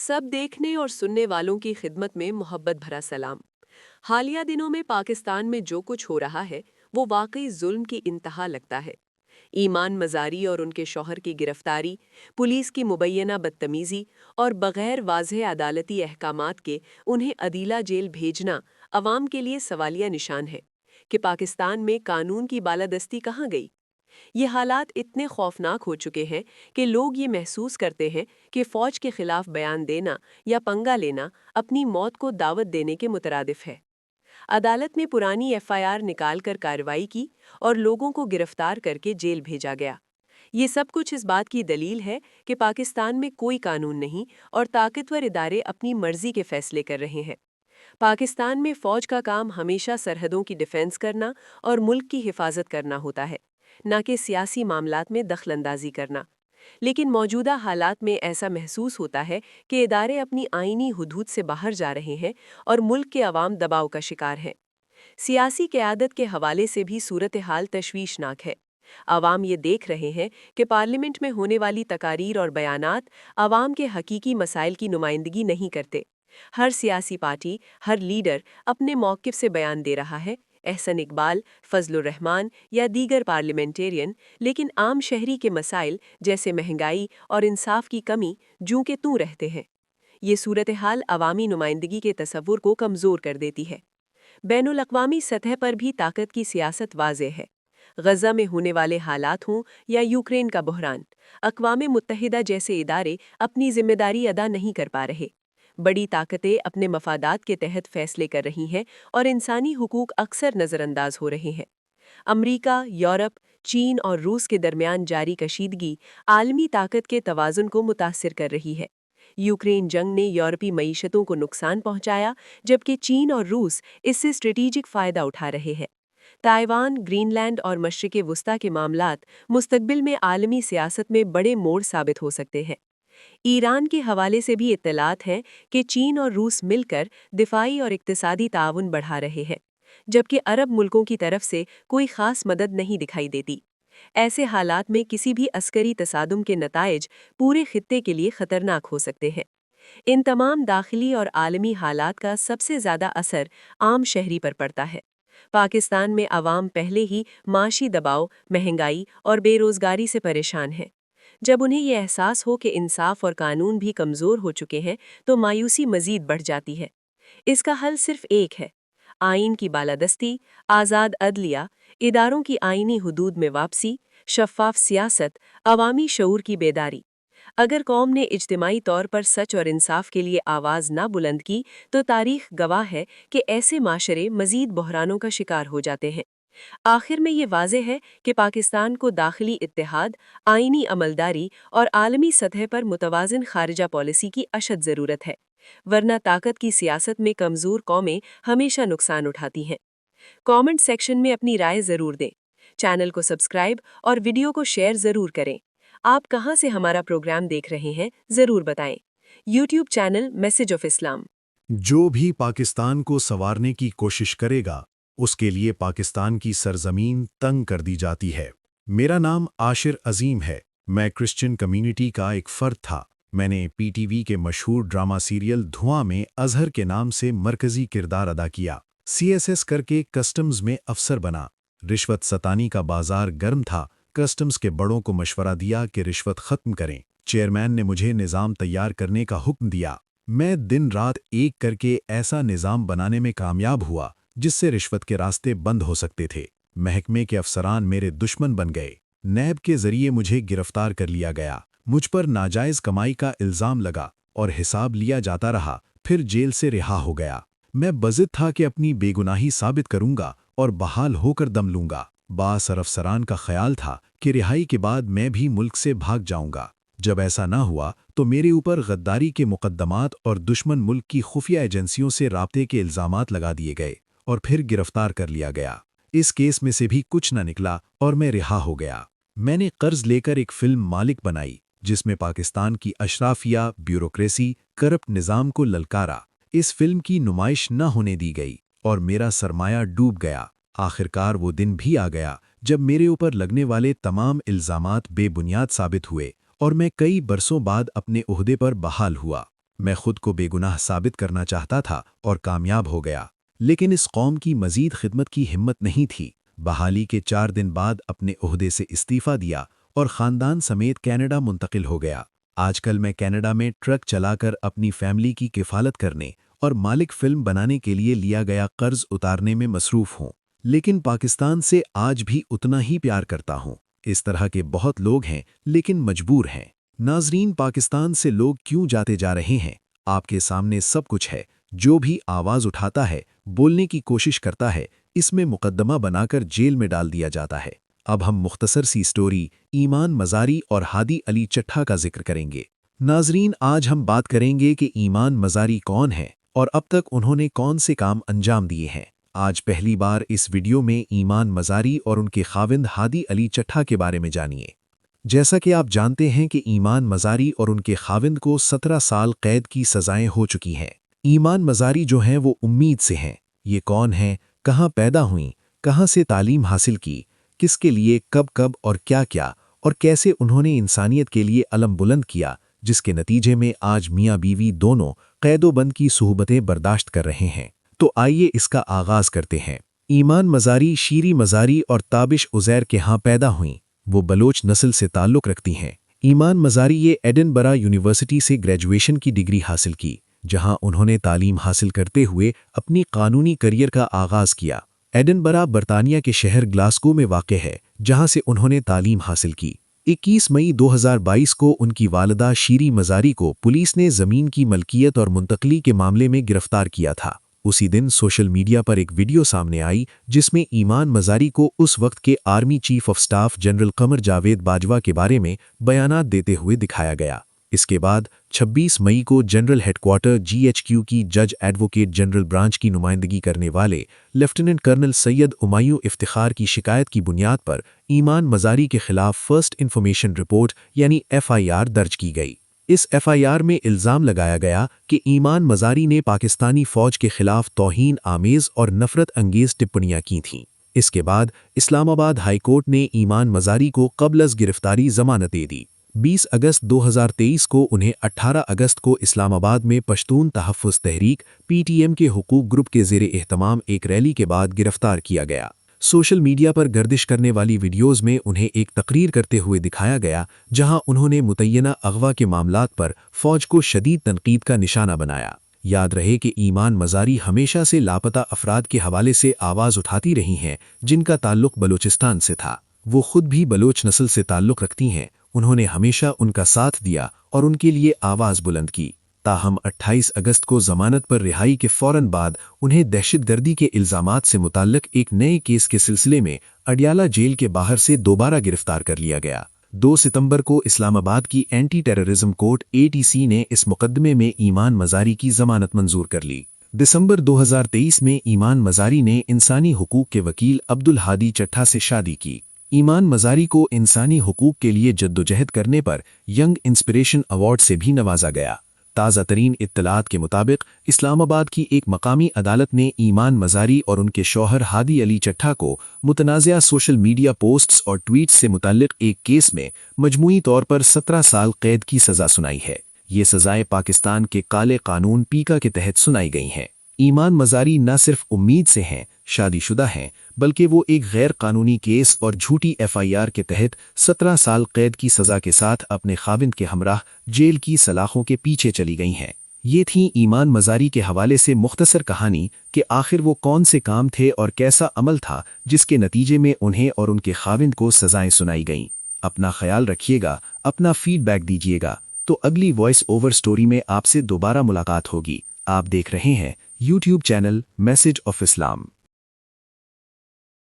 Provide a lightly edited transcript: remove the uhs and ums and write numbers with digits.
सब देखने और सुनने वालों की खिदमत में मोहब्बत भरा सलाम। हालिया दिनों में पाकिस्तान में जो कुछ हो रहा है वो वाकई जुल्म की इंतहा लगता है। ईमान मजारी और उनके शौहर की गिरफ्तारी, पुलिस की मुबैना बदतमीजी और बगैर वाज़ेह अदालती अहकामात के उन्हें अदीला जेल भेजना अवाम के लिए सवालिया निशान है कि पाकिस्तान में कानून की बालादस्ती कहाँ गई। ये हालात इतने खौफनाक हो चुके हैं कि लोग ये महसूस करते हैं कि फ़ौज के खिलाफ बयान देना या पंगा लेना अपनी मौत को दावत देने के मुतरादिफ है। अदालत ने पुरानी एफआईआर निकाल कर कार्रवाई की और लोगों को गिरफ्तार करके जेल भेजा गया। ये सब कुछ इस बात की दलील है कि पाकिस्तान में कोई कानून नहीं और ताकतवर इदारे अपनी मर्जी के फैसले कर रहे हैं। पाकिस्तान में फ़ौज का काम हमेशा सरहदों की डिफेंस करना और मुल्क की हिफाजत करना होता है, न कि सियासी मामलात में दखलंदाजी करना। लेकिन मौजूदा हालात में ऐसा महसूस होता है कि इदारे अपनी आईनी हुदूद से बाहर जा रहे हैं और मुल्क के अवाम दबाव का शिकार हैं। सियासी क़यादत के हवाले से भी सूरत हाल तशवीशनाक है। अवाम ये देख रहे हैं कि पार्लियामेंट में होने वाली तकारीर और बयानात अवाम के हकीकी मसाइल की नुमाइंदगी नहीं करते। हर सियासी पार्टी, हर लीडर अपने मौक़िफ़ से बयान दे रहा है, एहसन इकबाल, फजलुर रहमान या दीगर पार्लियामेंटेरियन, लेकिन आम शहरी के मसाइल जैसे महंगाई और इंसाफ की कमी जूं के तूं रहते हैं। ये सूरत हाल अवामी नुमाइंदगी के तसव्वुर को कमज़ोर कर देती है। बैनुल अक़वामी सतह पर भी ताकत की सियासत वाज़ेह है। गज़ा में होने वाले हालात हों या यूक्रेन का बहरान, अक़वाम मुत्तहिदा जैसे इदारे अपनी जिम्मेदारी अदा नहीं कर पा रहे। बड़ी ताकतें अपने मफादात के तहत फैसले कर रही हैं और इंसानी हुकूक अक्सर नज़रअंदाज हो रहे हैं। अमरीका, यूरोप, चीन और रूस के दरमियान जारी कशीदगी आलमी ताकत के तवाज़ुन को मुतासिर कर रही है। यूक्रेन जंग ने यूरोपी मईशतों को नुकसान पहुंचाया, जबकि चीन और रूस इससे स्ट्रेटेजिक फ़ायदा उठा रहे हैं। ताइवान, ग्रीनलैंड और मशरिक़ वुस्ता के मामलात मुस्तकबिल में आलमी सियासत में बड़े मोड़ साबित हो सकते हैं। ईरान के हवाले से भी इत्तलात हैं कि चीन और रूस मिलकर दिफाई और इक्तिसादी ताउन बढ़ा रहे हैं, जबकि अरब मुल्कों की तरफ से कोई ख़ास मदद नहीं दिखाई देती। ऐसे हालात में किसी भी अस्करी तसादुम के नताइज पूरे खित्ते के लिए ख़तरनाक हो सकते हैं। इन तमाम दाखिली और आलमी हालात का सबसे ज़्यादा असर आम शहरी पर पड़ता है। पाकिस्तान में आवाम पहले ही माशी दबाव, महंगाई और बेरोज़गारी से परेशान है। जब उन्हें ये एहसास हो कि इंसाफ और कानून भी कमज़ोर हो चुके हैं, तो मायूसी मज़ीद बढ़ जाती है। इसका हल सिर्फ एक है: आइन की बालादस्ती, आज़ाद अदलिया, इदारों की आइनी हुदूद में वापसी, शफ़ाफ़ सियासत, अवामी शऊर की बेदारी। अगर कौम ने इज्तिमाई तौर पर सच और इंसाफ के लिए आवाज़ ना बुलंद की, तो तारीख़ गवाह है कि ऐसे माशरे मज़ीद बहरानों का शिकार हो जाते हैं। आखिर में ये वाज़ेह है कि पाकिस्तान को दाखिली इत्तेहाद, आइनी अमलदारी और आलमी सतह पर मुतवाज़िन खारिजा पॉलिसी की अशद ज़रूरत है, वरना ताकत की सियासत में कमज़ोर कौमें हमेशा नुकसान उठाती हैं। कमेंट सेक्शन में अपनी राय ज़रूर दें। चैनल को सब्सक्राइब और वीडियो को शेयर ज़रूर करें। आप कहाँ से हमारा प्रोग्राम देख रहे हैं, ज़रूर बताएं। YouTube channel message of Islam. जो भी पाकिस्तान को संवारने की कोशिश करेगा, उसके लिए पाकिस्तान की सरजमीन तंग कर दी जाती है। मेरा नाम आशिर अजीम है। मैं क्रिश्चियन कम्युनिटी का एक फ़र्द था। मैंने पीटीवी के मशहूर ड्रामा सीरियल धुआं में अजहर के नाम से मरकज़ी किरदार अदा किया। सीएसएस करके कस्टम्स में अफसर बना। रिश्वत सतानी का बाजार गर्म था। कस्टम्स के बड़ों को मशवरा दिया कि रिश्वत ख़त्म करें। चेयरमैन ने मुझे निज़ाम तैयार करने का हुक्म दिया। मैं दिन रात एक करके ऐसा निज़ाम बनाने में कामयाब हुआ जिससे रिश्वत के रास्ते बंद हो सकते थे। महकमे के अफसरान मेरे दुश्मन बन गए। नैब के ज़रिए मुझे गिरफ्तार कर लिया गया। मुझ पर नाजायज़ कमाई का इल्ज़ाम लगा और हिसाब लिया जाता रहा। फिर जेल से रिहा हो गया। मैं बज़िद था कि अपनी बेगुनाही साबित करूंगा और बहाल होकर दम लूंगा। बासर अफसरान का ख्याल था कि रिहाई के बाद मैं भी मुल्क से भाग जाऊंगा। जब ऐसा ना हुआ तो मेरे ऊपर गद्दारी के मुकद्दमात और दुश्मन मुल्क की खुफिया एजेंसियों से राब्ते के इल्ज़ामात लगा दिए गए और फिर गिरफ्तार कर लिया गया। इस केस में से भी कुछ न निकला और मैं रिहा हो गया। मैंने कर्ज लेकर एक फिल्म मालिक बनाई जिसमें पाकिस्तान की अशराफिया, ब्यूरोक्रेसी, करप्ट निज़ाम को ललकारा। इस फिल्म की नुमाइश न होने दी गई और मेरा सरमाया डूब गया। आखिरकार वो दिन भी आ गया जब मेरे ऊपर लगने वाले तमाम इल्ज़ामात बेबुनियाद साबित हुए और मैं कई बरसों बाद अपने ओहदे पर बहाल हुआ। मैं खुद को बेगुनाह साबित करना चाहता था और कामयाब हो गया। लेकिन इस कौम की मजीद खिदमत की हिम्मत नहीं थी। बहाली के 4 दिन बाद अपने ओहदे से इस्तीफा दिया और ख़ानदान समेत कनाडा मुंतकिल हो गया। आजकल मैं कनाडा में ट्रक चलाकर अपनी फैमिली की किफ़ालत करने और मालिक फिल्म बनाने के लिए लिया गया कर्ज उतारने में मसरूफ़ हूँ। लेकिन पाकिस्तान से आज भी उतना ही प्यार करता हूँ। इस तरह के बहुत लोग हैं, लेकिन मजबूर हैं। नाज़रीन, पाकिस्तान से लोग क्यों जाते जा रहे हैं? आपके सामने सब कुछ है। जो भी आवाज़ उठाता है, बोलने की कोशिश करता है, इसमें मुकदमा बनाकर जेल में डाल दिया जाता है। अब हम मुख्तसर सी स्टोरी ईमान मज़ारी और हादी अली चट्ठा का जिक्र करेंगे। नाज़रीन, आज हम बात करेंगे कि ईमान मज़ारी कौन है और अब तक उन्होंने कौन से काम अंजाम दिए हैं। आज पहली बार इस वीडियो में ईमान मज़ारी और उनके खाविंद हादी अली चट्ठा के बारे में जानिए। जैसा कि आप जानते हैं कि ईमान मज़ारी और उनके खाविंद को 17 साल कैद की सज़ाएं हो चुकी हैं। ईमान मज़ारी जो हैं वो उम्मीद से हैं। ये कौन हैं, कहाँ पैदा हुईं, कहाँ से तालीम हासिल की, किसके लिए कब कब और क्या और कैसे उन्होंने इंसानियत के लिए अलम बुलंद किया, जिसके नतीजे में आज मियाँ बीवी दोनों कैदोबंद की सुहबतें बर्दाश्त कर रहे हैं। तो आइए इसका आगाज़ करते हैं। ईमान मज़ारी शीरी मज़ारी और ताबिश उज़ैर के यहाँ पैदा हुईं। वो बलोच नस्ल से ताल्लुक़ रखती हैं। ईमान मज़ारी ये एडिनबरा यूनिवर्सिटी से ग्रेजुएशन की डिग्री हासिल की, जहां उन्होंने तालीम हासिल करते हुए अपनी कानूनी करियर का आगाज़ किया। एडिनबरा बरतानिया के शहर ग्लासगो में वाक़ है, जहां से उन्होंने तालीम हासिल की। 21 मई 2022 को उनकी वालिदा शीरी मज़ारी को पुलिस ने ज़मीन की मलकियत और मुंतकली के मामले में गिरफ्तार किया था। उसी दिन सोशल मीडिया पर एक वीडियो सामने आई जिसमें ईमान मज़ारी को उस वक्त के army chief of staff general Qamar Javed Bajwa के बारे में बयानात देते हुए दिखाया गया। इसके बाद 26 मई को जनरल हेडक्वार्टर GHQ की जज एडवोकेट जनरल ब्रांच की नुमाइंदगी करने वाले लेफ्टिनेंट कर्नल सैयद उमायूं इफ्तिखार की शिकायत की बुनियाद पर ईमान मज़ारी के खिलाफ फर्स्ट इन्फॉर्मेशन रिपोर्ट यानी FIR दर्ज की गई। इस FIR में इल्ज़ाम लगाया गया कि ईमान मज़ारी ने पाकिस्तानी फ़ौज के खिलाफ तौहीन आमेज़ और नफ़रत अंगेज़ टिप्पणियां की थीं। इसके बाद इस्लामाबाद हाई कोर्ट ने ईमान मज़ारी को क़ब्ल गिरफ्तारी ज़मानत दे दी। 20 अगस्त 2023 को उन्हें 18 अगस्त को इस्लामाबाद में पश्तून तहफ़्फ़ुज़ तहरीक PTM के हुकूक ग्रुप के ज़ेरे एहतमाम एक रैली के बाद गिरफ्तार किया गया। सोशल मीडिया पर गर्दिश करने वाली वीडियोज़ में उन्हें एक तकरीर करते हुए दिखाया गया, जहां उन्होंने मुतय्यना अगवा के मामलात पर फ़ौज को शदीद तनकीद का निशाना बनाया। याद रहे कि ईमान मज़ारी हमेशा से लापता अफराद के हवाले से आवाज़ उठाती रही हैं, जिनका ताल्लुक़ बलूचिस्तान से था। वो खुद भी बलोच नस्ल से ताल्लुक़ रखती हैं। उन्होंने हमेशा उनका साथ दिया और उनके लिए आवाज़ बुलंद की। ताहम 28 अगस्त को ज़मानत पर रिहाई के फ़ौरन बाद उन्हें दहशतगर्दी के इल्ज़ामात से मुताल्लिक़ एक नए केस के सिलसिले में अडियाला जेल के बाहर से दोबारा गिरफ्तार कर लिया गया। 2 सितंबर को इस्लामाबाद की एंटी टेररिज्म कोर्ट ATC ने इस मुकदमे में ईमान मज़ारी की ज़मानत मंजूर कर ली। दिसंबर 2023 में ईमान मज़ारी ने इंसानी हुकूक के वकील अब्दुल हादी चट्ठा से शादी की। ईमान मज़ारी को इंसानी हुकूक के लिए जद्दोजहद करने पर यंग इंस्पिरेशन अवार्ड से भी नवाजा गया। ताज़ा तरीन इत्तलात के मुताबिक इस्लामाबाद की एक मकामी अदालत ने ईमान मज़ारी और उनके शौहर हादी अली चट्ठा को मुतनाज़िया सोशल मीडिया पोस्ट्स और ट्वीट्स से मुताल्लिक़ एक केस में मजमूई तौर पर 17 साल कैद की सज़ा सुनाई है। ये सज़ाएं पाकिस्तान के काले कानून पीका के तहत सुनाई गई हैं। ईमान मज़ारी न सिर्फ उम्मीद से हैं, शादीशुदा हैं, बल्कि वो एक गैर कानूनी केस और झूठी FIR के तहत 17 साल कैद की सज़ा के साथ अपने खाविंद के हमराह जेल की सलाखों के पीछे चली गई हैं। ये थी ईमान मज़ारी के हवाले से मुख्तसर कहानी कि आखिर वो कौन से काम थे और कैसा अमल था जिसके नतीजे में उन्हें और उनके खाविंद को सज़ाएं सुनाई गईं। अपना ख्याल रखिएगा, अपना फीडबैक दीजिएगा। तो अगली वॉइस ओवर स्टोरी में आपसे दोबारा मुलाकात होगी। आप देख रहे हैं YouTube channel message of Islam.